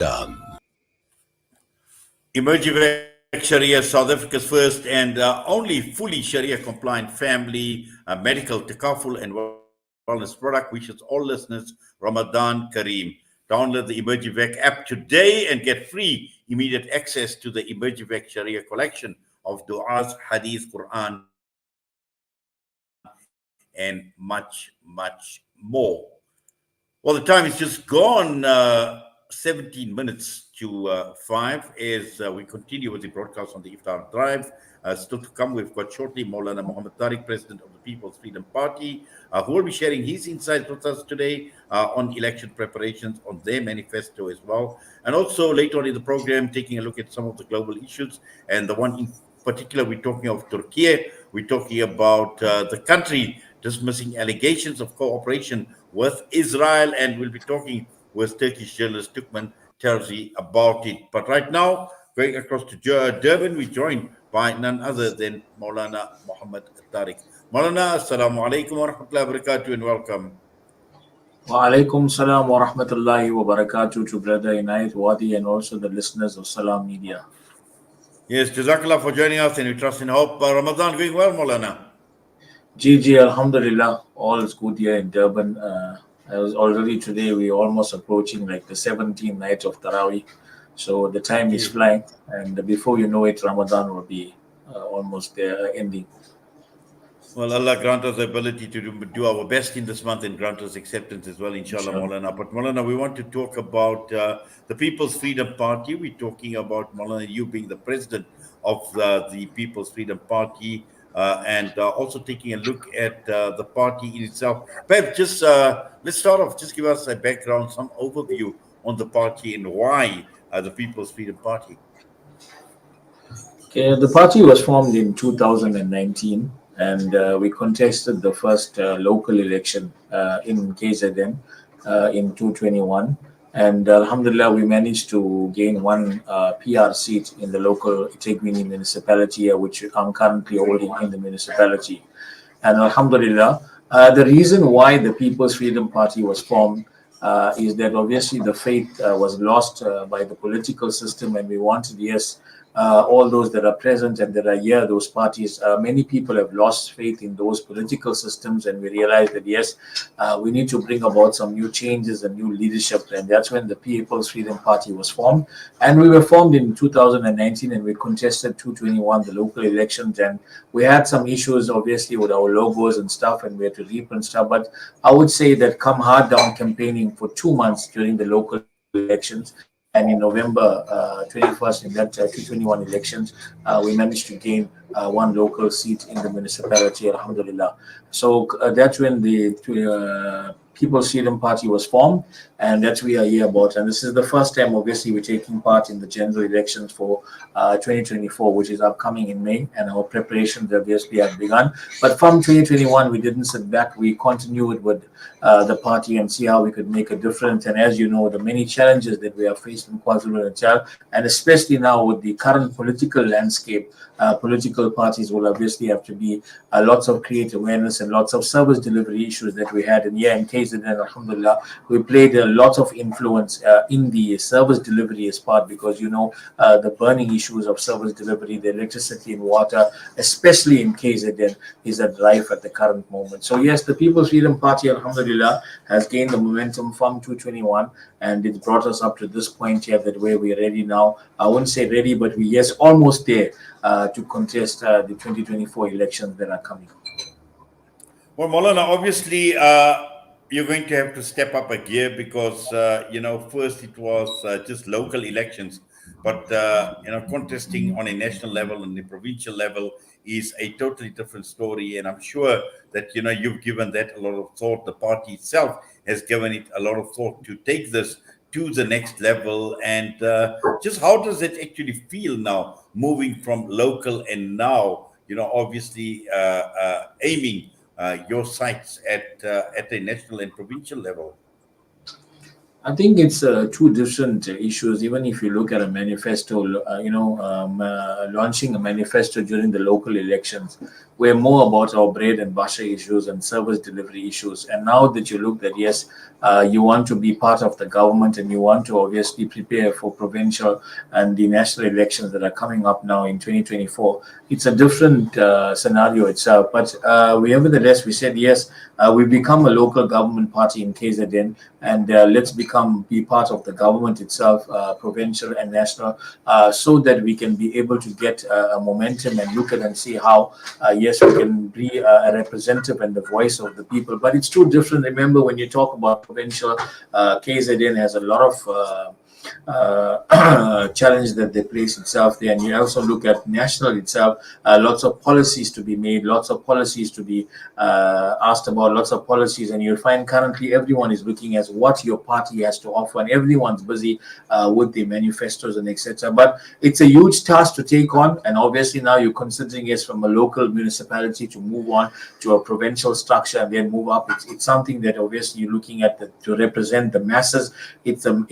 Done. Emerging Sharia, South Africa's first and only fully Sharia compliant family medical takaful and wellness product wishes all listeners Ramadan Kareem. Download the Emergivec app today and get free immediate access to the Emergivec Sharia collection of du'as, hadith, Quran, and much, much more. Well, the time is just gone. 17 minutes to 5 as we continue with the broadcast on the Iftar Drive. Still to come, we've got shortly Maulana Mohamed Tariq, President of the People's Freedom Party, who will be sharing his insights with us today on election preparations, on their manifesto as well. And also later on in the program, taking a look at some of the global issues. And the one in particular, we're talking of Turkey. We're talking about the country dismissing allegations of cooperation with Israel, and we'll be talking with Turkish journalist Tukman Terzi about it. But right now, going across to Durban, we're joined by none other than Maulana Mohamed Tariq. Maulana, Assalamu alaikum wa rahmatullahi wa barakatuh, and welcome. Wa alaikum salam wa rahmatullahi wa barakatuh to Brother Inayat Wadi and also the listeners of Salam Media. Yes, Jazakallah for joining us, and we trust and hope Ramadan going well, Maulana. Gigi, Alhamdulillah, all is good here in Durban. As already today, we're almost approaching like the 17th night of Taraweeh. So the time is flying, and before you know it, Ramadan will be almost there, ending. Well, Allah grant us the ability to do our best in this month and grant us acceptance as well, inshallah, Maulana. But Maulana, we want to talk about the People's Freedom Party. We're talking about, Maulana, you being the president of the People's Freedom Party, and also taking a look at the party in itself. Perhaps just let's start off, just give us a background, some overview on the party and why the People's Freedom Party. Okay, the party was formed in 2019, and we contested the first local election in KZN in 2021. And Alhamdulillah, we managed to gain one PR seat in the local Itegwini municipality, which I'm currently holding in the municipality. And Alhamdulillah, the reason why the People's Freedom Party was formed is that obviously the faith was lost by the political system, and we wanted, yes, all those that are present and that are here, those parties, many people have lost faith in those political systems, and we realized that yes, we need to bring about some new changes and new leadership, and that's when the People's Freedom Party was formed. And we were formed in 2019, and we contested 2021 the local elections, and we had some issues obviously with our logos and stuff, and we had to reprint stuff. But I would say that come hard down campaigning for 2 months during the local elections, and in November 21st, in that 2021 elections, we managed to gain one local seat in the municipality, Alhamdulillah. So that's when the People's Freedom Party was formed, and that's what we are here about. And this is the first time, obviously, we're taking part in the general elections for 2024, which is upcoming in May, and our preparations obviously have begun. But from 2021, we didn't sit back. We continued with the party and see how we could make a difference. And as you know, the many challenges that we are faced in KwaZulu-Natal, and especially now with the current political landscape, political parties will obviously have to be lots of create awareness and lots of service delivery issues that we had. And yeah, in case and Alhamdulillah, we played a lot of influence in the service delivery as part, because you know the burning issues of service delivery, the electricity and water, especially in KZN, is at rife at the current moment. So yes, the People's Freedom Party, Alhamdulillah, has gained the momentum from 221, and it brought us up to this point here that where we're ready now. I wouldn't say ready, but we yes, almost there to contest the 2024 elections that are coming. Well, Maulana, obviously, you're going to have to step up a gear because, first it was just local elections, but, contesting on a national level and the provincial level is a totally different story. And I'm sure that, you've given that a lot of thought. The party itself has given it a lot of thought to take this to the next level. And just how does it actually feel now, moving from local and now, obviously aiming your sights at a national and provincial level? I think it's two different issues. Even if you look at a manifesto, launching a manifesto during the local elections, we're more about our bread and butter issues and service delivery issues. And now that you look that, yes, you want to be part of the government and you want to obviously prepare for provincial and the national elections that are coming up now in 2024, it's a different scenario itself. But nevertheless, we said, yes, we've become a local government party in KZN, and let's be part of the government itself, provincial and national, so that we can be able to get a momentum and look at and see how, yes, we can be a representative and the voice of the people. But it's too different. Remember, when you talk about provincial, KZN has a lot of challenge that they place itself there. And you also look at national itself, lots of policies to be made, lots of policies to be asked about, lots of policies. And you'll find currently everyone is looking at what your party has to offer, and everyone's busy with the manifestos and etc. But it's a huge task to take on. And obviously now you're considering it from a local municipality to move on to a provincial structure and then move up. It's something that obviously you're looking at to represent the masses. It's a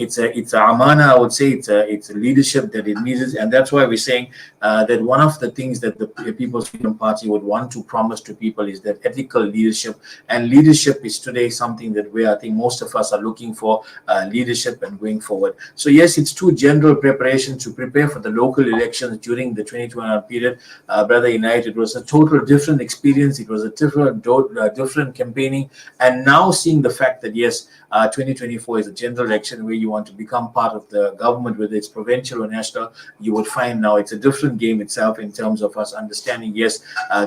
amana, I would say. It's a leadership that it needs, and that's why we're saying that one of the things that the People's Freedom Party would want to promise to people is that ethical leadership. And leadership is today something that I think most of us are looking for, leadership and going forward. So yes, it's two general preparations to prepare for the local elections during the 2021 period. Brother Unite, it was a total different experience. It was a different campaigning, and now seeing the fact that yes, 2024 is a general election where you want to become part of the government, whether it's provincial or national, you would find now it's a different game itself in terms of us understanding, yes,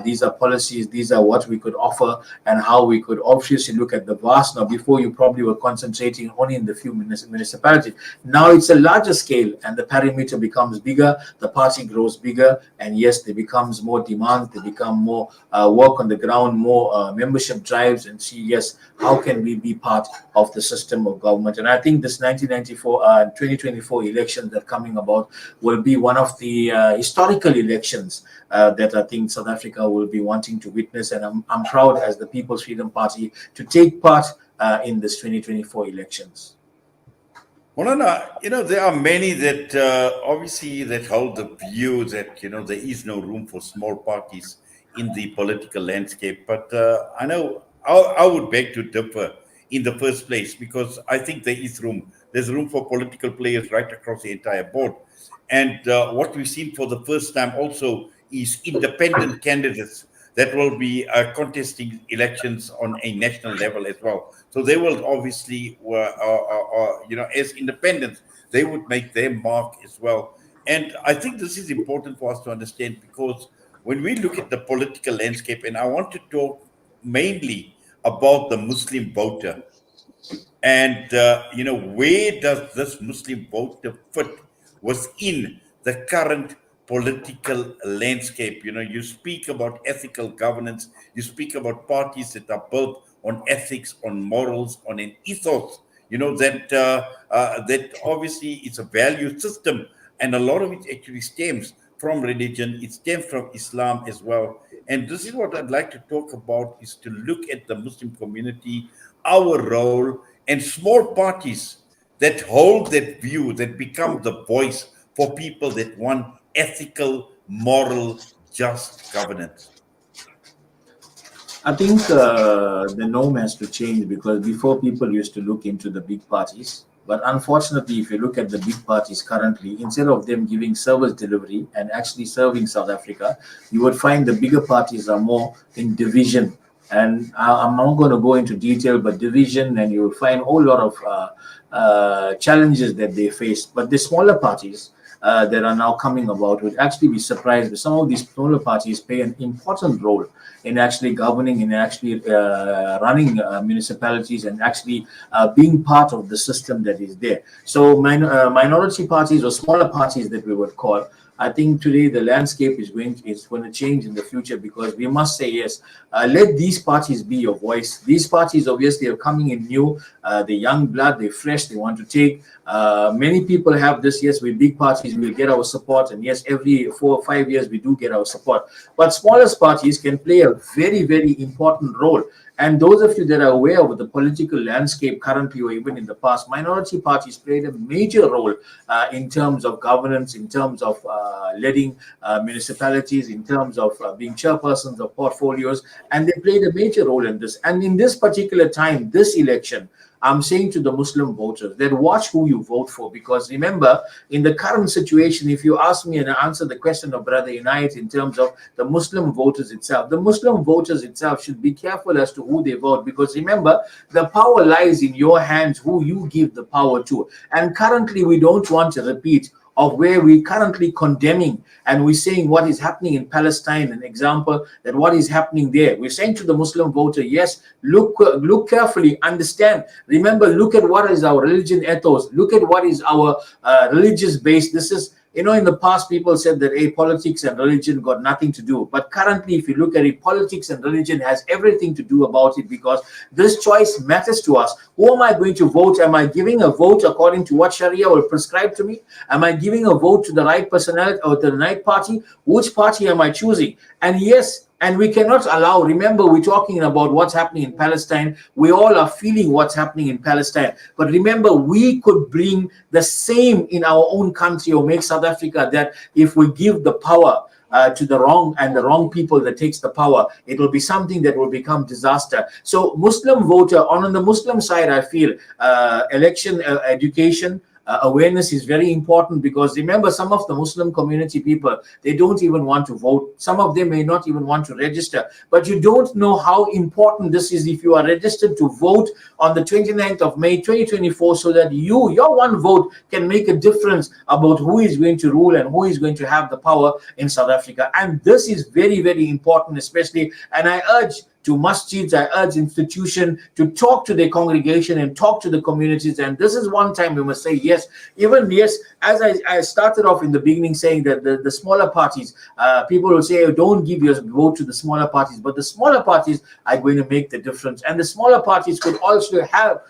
these are policies, these are what we could offer, and how we could obviously look at the vast. Now, before you probably were concentrating only in the few municipalities. Now it's a larger scale, and the perimeter becomes bigger, the party grows bigger, and yes, there becomes more demand, there become more work on the ground, more membership drives, and see, yes, how can we be part of the system of government. And I think this 2024 elections that are coming about will be one of the historical elections that I think South Africa will be wanting to witness. And I'm proud as the People's Freedom Party to take part in this 2024 elections. Well, no, there are many that obviously that hold the view that there is no room for small parties in the political landscape. But I know I would beg to differ in the first place, because I think there is room. There's room for political players right across the entire board. And what we've seen for the first time also is independent candidates that will be contesting elections on a national level as well. So they will obviously, as independents, they would make their mark as well. And I think this is important for us to understand, because when we look at the political landscape, and I want to talk mainly about the Muslim voter, and where does this Muslim voter fit within the current political landscape? You speak about ethical governance, you speak about parties that are built on ethics, on morals, on an ethos, that obviously it's a value system, and a lot of it actually stems from religion, it stems from Islam as well. And this is what I'd like to talk about, is to look at the Muslim community, our role, and small parties that hold that view, that become the voice for people that want ethical, moral, just governance. I think the norm has to change, because before people used to look into the big parties. But unfortunately, if you look at the big parties currently, instead of them giving service delivery and actually serving South Africa, you would find the bigger parties are more in division. And I'm not going to go into detail, but division, and you will find a whole lot of challenges that they face. But the smaller parties that are now coming about would actually be surprised. But some of these smaller parties play an important role in actually governing and actually running municipalities, and actually being part of the system that is there. So minority parties, or smaller parties that we would call, I think today the landscape is going to change in the future, because we must say, yes, let these parties be your voice. These parties obviously are coming in new, the young blood, they're fresh, they want to take. Many people have this, yes, with big parties we'll get our support, and yes, every 4 or 5 years we do get our support. But smallest parties can play a very, very important role. And those of you that are aware of the political landscape currently or even in the past, minority parties played a major role in terms of governance, in terms of leading municipalities, in terms of being chairpersons of portfolios, and they played a major role in this. And in this particular time, this election, I'm saying to the Muslim voters that watch who you vote for, because remember, in the current situation, if you ask me and I answer the question of Brother Inayat in terms of the Muslim voters itself, the Muslim voters itself should be careful as to who they vote, because remember, the power lies in your hands, who you give the power to. And currently, we don't want to repeat of where we're currently condemning and we're saying what is happening in Palestine, an example that what is happening there. We're saying to the Muslim voter, yes, look carefully, understand. Remember, look at what is our religion ethos. Look at what is our religious base. This is, you know, in the past, people said that politics and religion got nothing to do. But currently, if you look at it, politics and religion has everything to do about it, because this choice matters to us. Who am I going to vote? Am I giving a vote according to what Sharia will prescribe to me? Am I giving a vote to the right personality or to the right party? Which party am I choosing? And yes, and we cannot allow, remember, we're talking about what's happening in Palestine. We all are feeling what's happening in Palestine. But remember, we could bring the same in our own country or make South Africa that if we give the power to the wrong people that takes the power, it will be something that will become disaster. So Muslim voter, on the Muslim side, I feel election education, awareness is very important, because remember, some of the Muslim community people, they don't even want to vote. Some of them may not even want to register, but you don't know how important this is if you are registered to vote on the 29th of May 2024, so that your one vote can make a difference about who is going to rule and who is going to have the power in South Africa. And this is very, very important, especially, and I urge to masjids, I urge institution to talk to their congregation and talk to the communities. And this is one time we must say yes. Even yes, as I started off in the beginning saying that the smaller parties, people will say, oh, don't give your vote to the smaller parties, but the smaller parties are going to make the difference. And the smaller parties could also have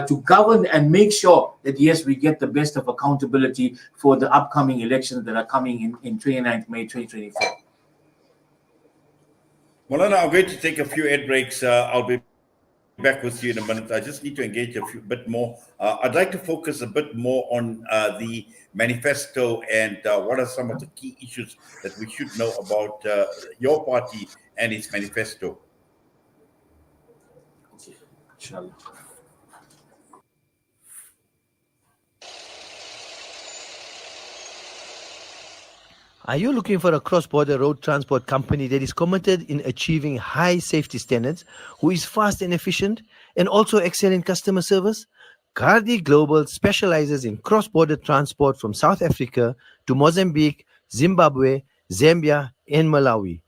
to govern and make sure that yes, we get the best of accountability for the upcoming elections that are coming in 29th May 2024. Molana, I'm going to take a few ad breaks. I'll be back with you in a minute. I just need to engage a bit more. I'd like to focus a bit more on the manifesto and what are some of the key issues that we should know about your party and its manifesto. Okay, inshallah. Are you looking for a cross-border road transport company that is committed in achieving high safety standards, who is fast and efficient, and also excel in customer service? Gardi Global specializes in cross-border transport from South Africa to Mozambique, Zimbabwe, Zambia, and Malawi.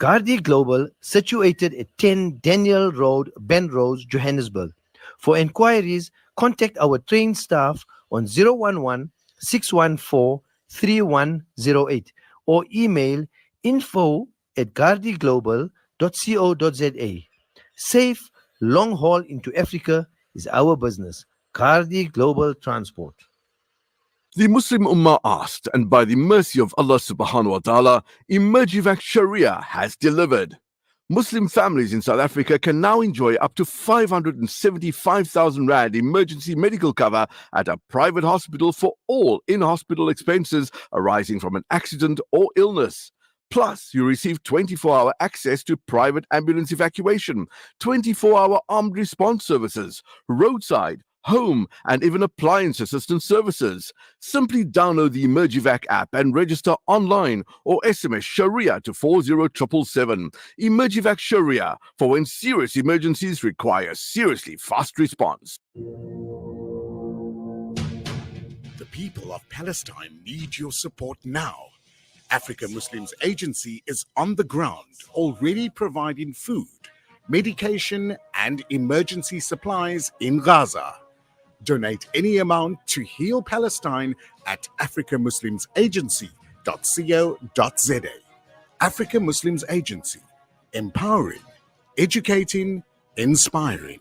Gardi Global, situated at 10 Daniel Road, Ben Rose, Johannesburg. For inquiries, contact our trained staff on 011 614 3108 or email info@gardiglobal.co.za. Safe long haul into Africa is our business. Gardi Global Transport. The Muslim Ummah asked, and by the mercy of Allah subhanahu wa ta'ala, Emergivac Sharia has delivered. Muslim families in South Africa can now enjoy up to 575,000 Rand emergency medical cover at a private hospital for all in-hospital expenses arising from an accident or illness. Plus, you receive 24-hour access to private ambulance evacuation, 24-hour armed response services, roadside, home, and even appliance assistance services. Simply download the Emergivac app and register online or SMS Sharia to 40777. Emergivac Sharia, for when serious emergencies require seriously fast response. The people of Palestine need your support now. Africa Muslims Agency is on the ground, already providing food, medication, and emergency supplies in Gaza. Donate any amount to Heal Palestine at africamuslimsagency.co.za. Africa Muslims Agency, empowering, educating, inspiring.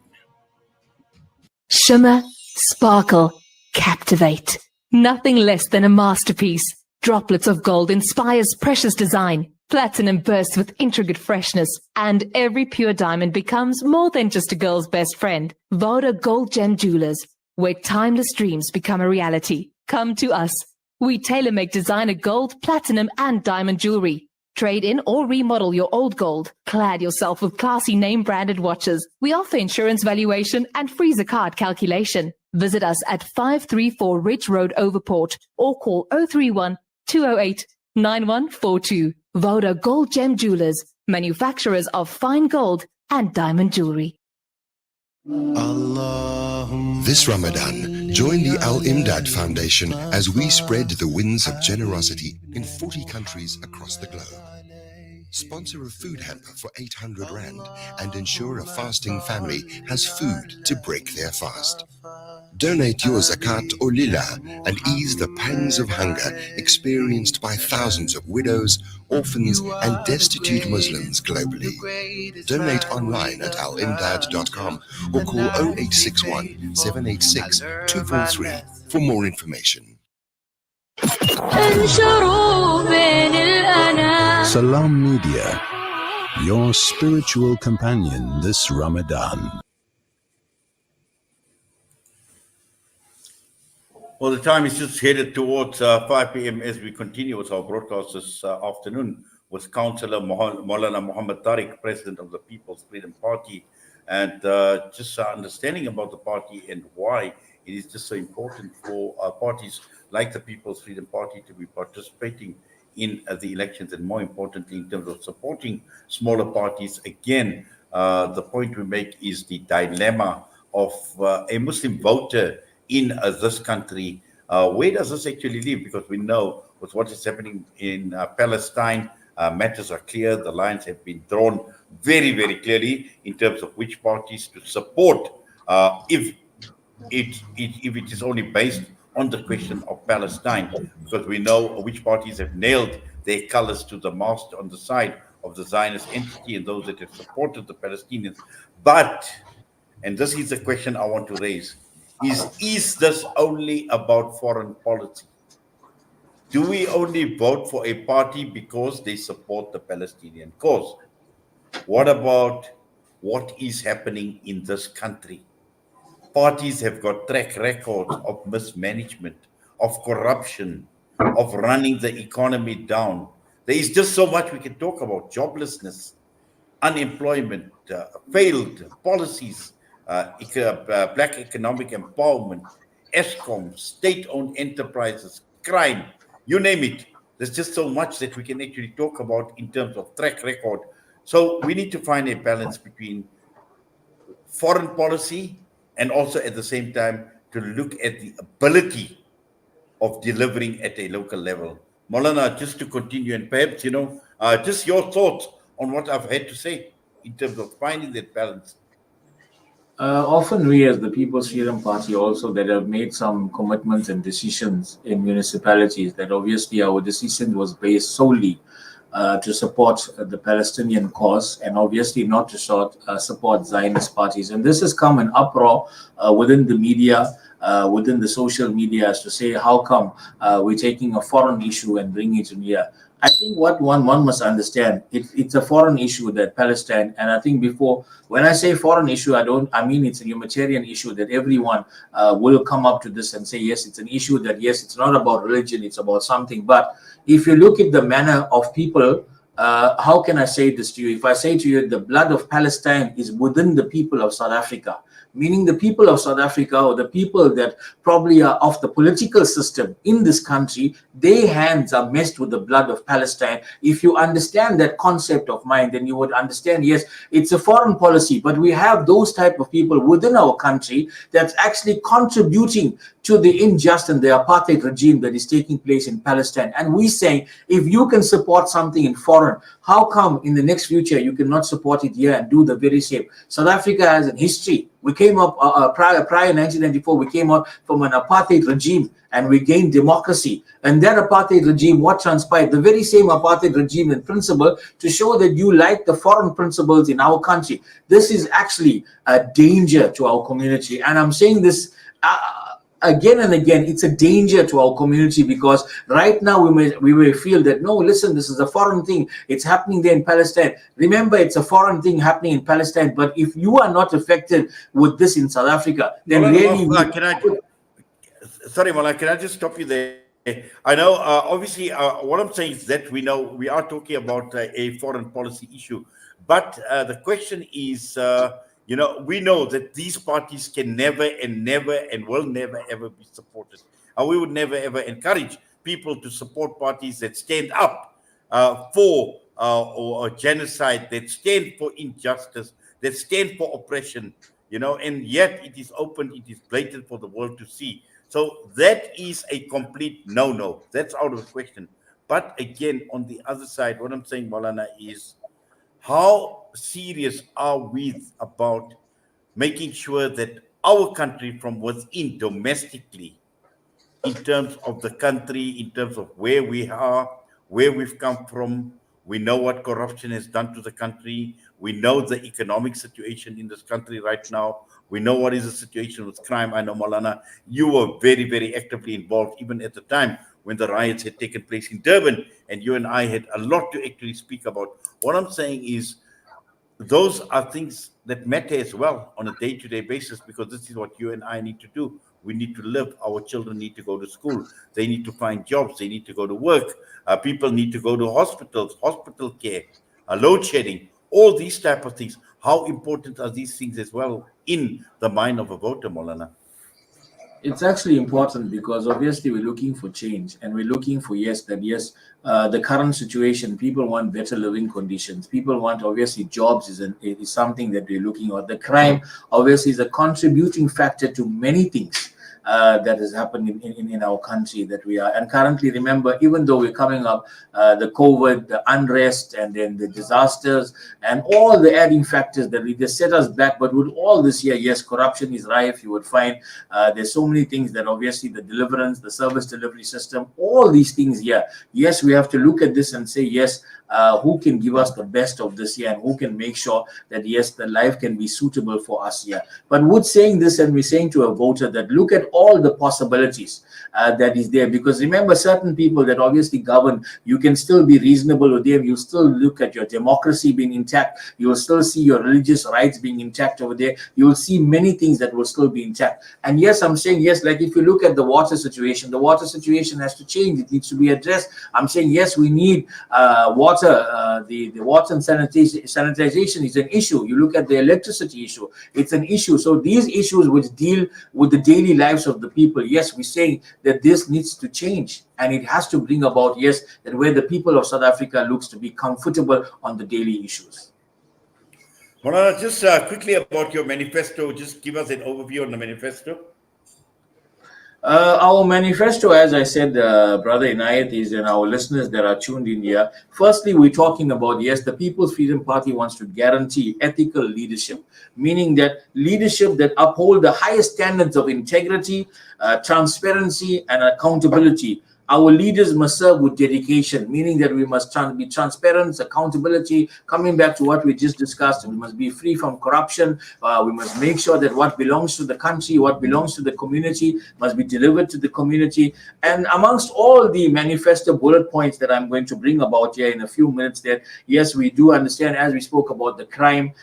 Shimmer, sparkle, captivate. Nothing less than a masterpiece. Droplets of gold inspires precious design. Platinum bursts with intricate freshness, and every pure diamond becomes more than just a girl's best friend. Voda Gold Gem Jewelers, where timeless dreams become a reality. Come to us. We tailor-make designer gold, platinum, and diamond jewelry. Trade in or remodel your old gold. Clad yourself with classy name-branded watches. We offer insurance valuation and free zakat calculation. Visit us at 534 Ridge Road, Overport, or call 031 208 9142. Voda Gold Gem Jewelers, manufacturers of fine gold and diamond jewelry. This Ramadan, join the Al Imdad Foundation as we spread the winds of generosity in 40 countries across the globe. Sponsor a food hamper for 800 Rand and ensure a fasting family has food to break their fast. Donate your zakat or lillah and ease the pangs of hunger experienced by thousands of widows, orphans and destitute Muslims globally. Donate online at alimdad.com or call 0861 786 243 for more information. Salam Media, your spiritual companion this Ramadan. Well, the time is just headed towards 5 p.m. as we continue with our broadcast this afternoon with Councillor Maulana Mohamed Tariq, President of the People's Freedom Party, and just understanding about the party and why it is just so important for parties like the People's Freedom Party to be participating in the elections, and more importantly, in terms of supporting smaller parties. Again, the point we make is the dilemma of a Muslim voter in this country. Where does this actually live? Because we know with what is happening in Palestine, matters are clear. The lines have been drawn very, very clearly in terms of which parties to support if it is only based on the question of Palestine, because we know which parties have nailed their colors to the mast on the side of the Zionist entity and those that have supported the Palestinians. But, and this is the question I want to raise, is this only about foreign policy? Do we only vote for a party because they support the Palestinian cause? What about what is happening in this country? Parties have got track records of mismanagement, of corruption, of running the economy down. There is just so much we can talk about: joblessness, unemployment, failed policies, black economic empowerment, ESCOM, state-owned enterprises, crime, you name it. There's just so much that we can actually talk about in terms of track record. So we need to find a balance between foreign policy and also at the same time to look at the ability of delivering at a local level. Maulana, just to continue, and perhaps, just your thoughts on what I've had to say in terms of finding that balance. Often we as the People's Freedom Party also that have made some commitments and decisions in municipalities that obviously our decision was based solely to support the Palestinian cause and obviously not to support Zionist parties. And this has come an uproar within the media, within the social media, as to say, how come we're taking a foreign issue and bringing it in here? I think what one must understand, it's a foreign issue that Palestine, and I think before, when I say foreign issue, I mean it's a humanitarian issue that everyone will come up to this and say, yes, it's an issue that, yes, it's not about religion, it's about something. But if you look at the manner of people, how can I say this to you? If I say to you, the blood of Palestine is within the people of South Africa, meaning the people of South Africa or the people that probably are of the political system in this country, their hands are messed with the blood of Palestine. If you understand that concept of mine, then you would understand, yes, it's a foreign policy, but we have those type of people within our country that's actually contributing to the unjust and the apartheid regime that is taking place in Palestine. And we say, if you can support something in foreign, how come in the next future you cannot support it here and do the very same? South Africa has a history. We came up prior 1994, we came out from an apartheid regime and we gained democracy. And that apartheid regime, what transpired? The very same apartheid regime in principle to show that you like the foreign principles in our country. This is actually a danger to our community. And I'm saying this again and again, it's a danger to our community, because right now we may feel that, no, listen, this is a foreign thing. It's happening there in Palestine. Remember, it's a foreign thing happening in Palestine. But if you are not affected with this in South Africa, then really... Sorry, Mala, can I just stop you there? I know, obviously, what I'm saying is that we know we are talking about a foreign policy issue. But the question is, we know that these parties can never and will never ever be supported. We would never ever encourage people to support parties that stand up for or genocide, that stand for injustice, that stand for oppression, and yet it is open, it is blatant for the world to see. So that is a complete no-no. That's out of the question. But again, on the other side, what I'm saying, Maulana, is how serious are we about making sure that our country from within, domestically, in terms of the country, in terms of where we are, where we've come from, we know what corruption has done to the country. We know the economic situation in this country right now. We know what is the situation with crime. I know, Maulana, you were very, very actively involved, even at the time when the riots had taken place in Durban, and you and I had a lot to actually speak about. What I'm saying is, those are things that matter as well on a day-to-day basis, because this is what you and I need to do. We need to live. Our children need to go to school. They need to find jobs. They need to go to work. People need to go to hospitals, hospital care, load shedding, all these type of things. How important are these things as well in the mind of a voter, Maulana? It's actually important, because obviously we're looking for change, and we're looking for, the current situation, people want better living conditions. People want, obviously, jobs is something that we're looking at. The crime, obviously, is a contributing factor to many things that has happened in our country that we are. And currently, remember, even though we're coming up, the COVID, the unrest, and then the disasters, and all the adding factors that we just set us back. But with all this here, yes, corruption is rife. You would find there's so many things that obviously the deliverance, the service delivery system, all these things here. Yes, we have to look at this and say, yes, who can give us the best of this year, and who can make sure that, yes, the life can be suitable for us here. But with saying this, and we're saying to a voter that look at all the possibilities that is there, because remember, certain people that obviously govern, you can still be reasonable with them. You still look at your democracy being intact. You will still see your religious rights being intact over there. You will see many things that will still be intact. And yes, I'm saying, yes, like if you look at the water situation has to change. It needs to be addressed. I'm saying, yes, we need water. The water and sanitization is an issue. You look at the electricity issue, it's an issue. So these issues which deal with the daily lives of the people, yes, we're saying that this needs to change, and it has to bring about, yes, that where the people of South Africa looks to be comfortable on the daily issues. Well, just quickly about your manifesto, just give us an overview on the manifesto. Our manifesto, as I said, Brother Inayat, is, and our listeners that are tuned in here. Firstly, we're talking about, yes, the People's Freedom Party wants to guarantee ethical leadership, meaning that leadership that uphold the highest standards of integrity, transparency, and accountability. Our leaders must serve with dedication, meaning that we must be transparent, accountability, coming back to what we just discussed. We must be free from corruption. We must make sure that what belongs to the country, what belongs to the community, must be delivered to the community. And amongst all the manifesto bullet points that I'm going to bring about here in a few minutes, that yes, we do understand, as we spoke about the crime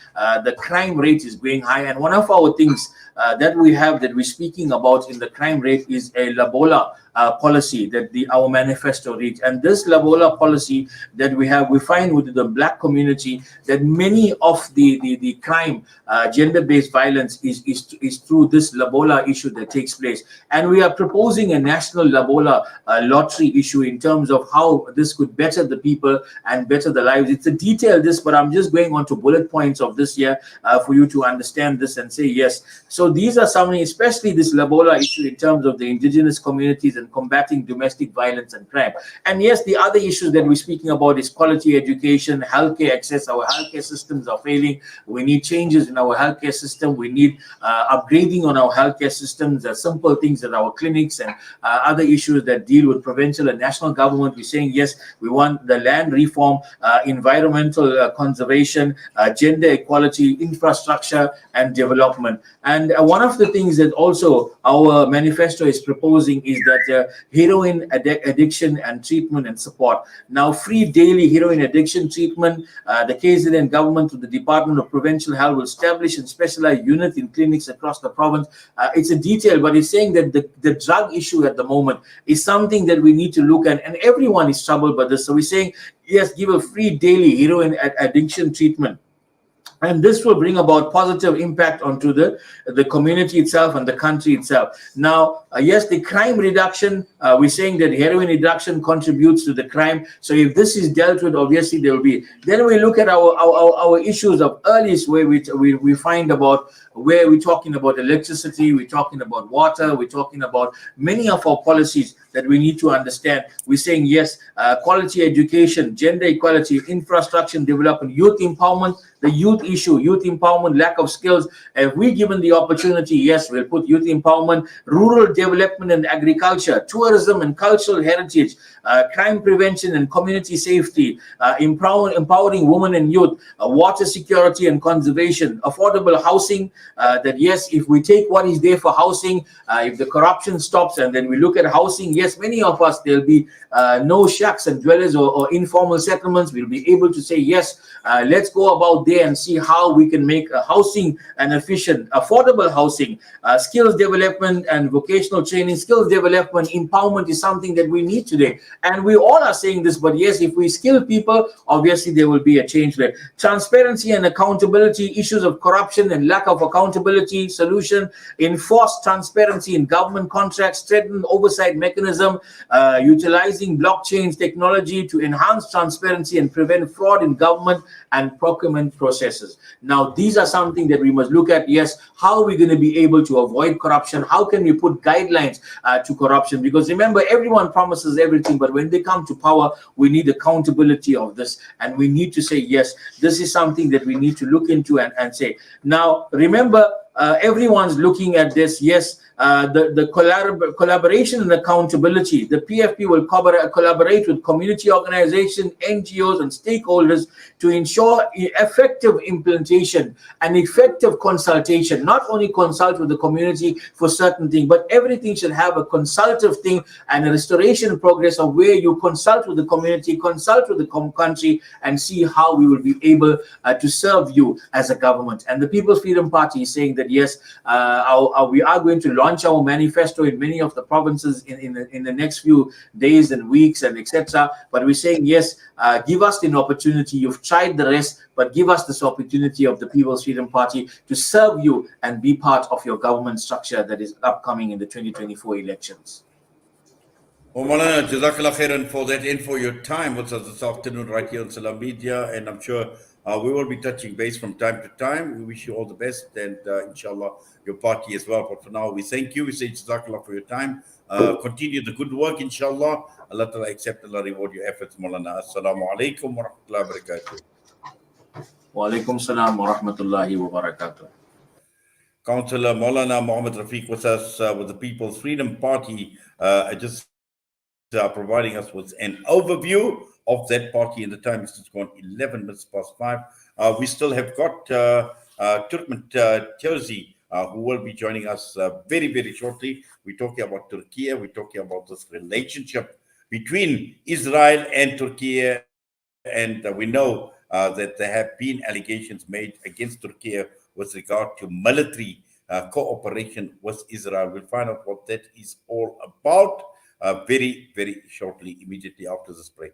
rate is going high. And one of our things that we have, that we're speaking about in the crime rate, is a Labola policy that our manifesto reads. And this Labola policy that we have, we find with the black community that many of the crime, gender-based violence is through this Labola issue that takes place. And we are proposing a national Labola lottery issue in terms of how this could better the people and better the lives. It's a detail this, but I'm just going on to bullet points of this here for you to understand this and say yes. So these are something, especially this Labola issue in terms of the indigenous communities, and combating domestic violence and crime. And yes, the other issues that we're speaking about is quality education, healthcare access. Our healthcare systems are failing. We need changes in our healthcare system. We need upgrading on our healthcare systems. Simple things at our clinics and other issues that deal with provincial and national government. We're saying yes, we want the land reform, environmental conservation, gender equality, infrastructure and development. And one of the things that also our manifesto is proposing is that heroin addiction and treatment and support. Now, free daily heroin addiction treatment. The KZN government through the Department of Provincial Health will establish and specialized unit in clinics across the province. It's a detail, but it's saying that the drug issue at the moment is something that we need to look at, and everyone is troubled by this. So we're saying, yes, give a free daily heroin addiction treatment. And this will bring about positive impact onto the community itself and the country itself. Now, yes, the crime reduction, we're saying that heroin reduction contributes to the crime. So if this is dealt with, obviously there will be. Then we look at our issues of earliest, where we find about where we're talking about electricity, we're talking about water, we're talking about many of our policies that we need to understand. We're saying yes, quality education, gender equality, infrastructure development, youth empowerment, the youth issue, youth empowerment, lack of skills. If we're given the opportunity, yes, we'll put youth empowerment, rural development and agriculture, tourism and cultural heritage, crime prevention and community safety, empowering women and youth, water security and conservation, affordable housing. That yes, if we take what is there for housing, if the corruption stops and then we look at housing, yes, many of us, there'll be no shacks and dwellers or informal settlements. We'll be able to say yes, let's go about there and see how we can make housing an efficient, affordable housing. Skills development and vocational training, skills development, empowerment is something that we need today. And we all are saying this, but yes, if we skill people, obviously there will be a change there. Transparency and accountability, issues of corruption and lack of accountability, solution, enforce transparency in government contracts, strengthen oversight mechanism, utilizing blockchain technology to enhance transparency and prevent fraud in government and procurement processes. Now, these are something that we must look at. Yes, how are we going to be able to avoid corruption? How can we put guidelines to corruption? Because remember, everyone promises everything, but when they come to power, we need accountability of this. And we need to say, yes, this is something that we need to look into and say. Now, remember, everyone's looking at this. Yes, the collaboration and accountability. The PFP will collaborate with community organizations, NGOs, and stakeholders to ensure effective implementation and effective consultation. Not only consult with the community for certain things, but everything should have a consultative thing and a restoration progress of where you consult with the community, consult with the country, and see how we will be able to serve you as a government. And the People's Freedom Party is saying that yes, we are going to launch our manifesto in many of the provinces in the next few days and weeks and etc. But we're saying yes, give us an opportunity. You've tried the rest, but give us this opportunity of the People's Freedom Party to serve you and be part of your government structure that is upcoming in the 2024 elections. Well, Maulana, Jazakallah khairan for that and for your time with us this afternoon right here on Salam Media. And I'm sure we will be touching base from time to time. We wish you all the best and inshallah your party as well. But for now, we thank you. We say Jazakallah for your time. Continue the good work, inshallah. Allah Ta'ala accept, Allah reward your efforts, Maulana. Assalamu alaikum wa rahmatullahi wa barakatuh. Wa alaikum salam wa rahmatullahi wa barakatuh. Councillor Maulana Mohamed Rafiq with us with the People's Freedom Party. Just providing us with an overview of that party, and the time is just gone 11 minutes past 5. We still have got Turkmen Terzi, who will be joining us very, very shortly. We're talking about Turkey. We're talking about this relationship between Israel and Turkey. And we know that there have been allegations made against Turkey with regard to military cooperation with Israel. We'll find out what that is all about very, very shortly, immediately after this break.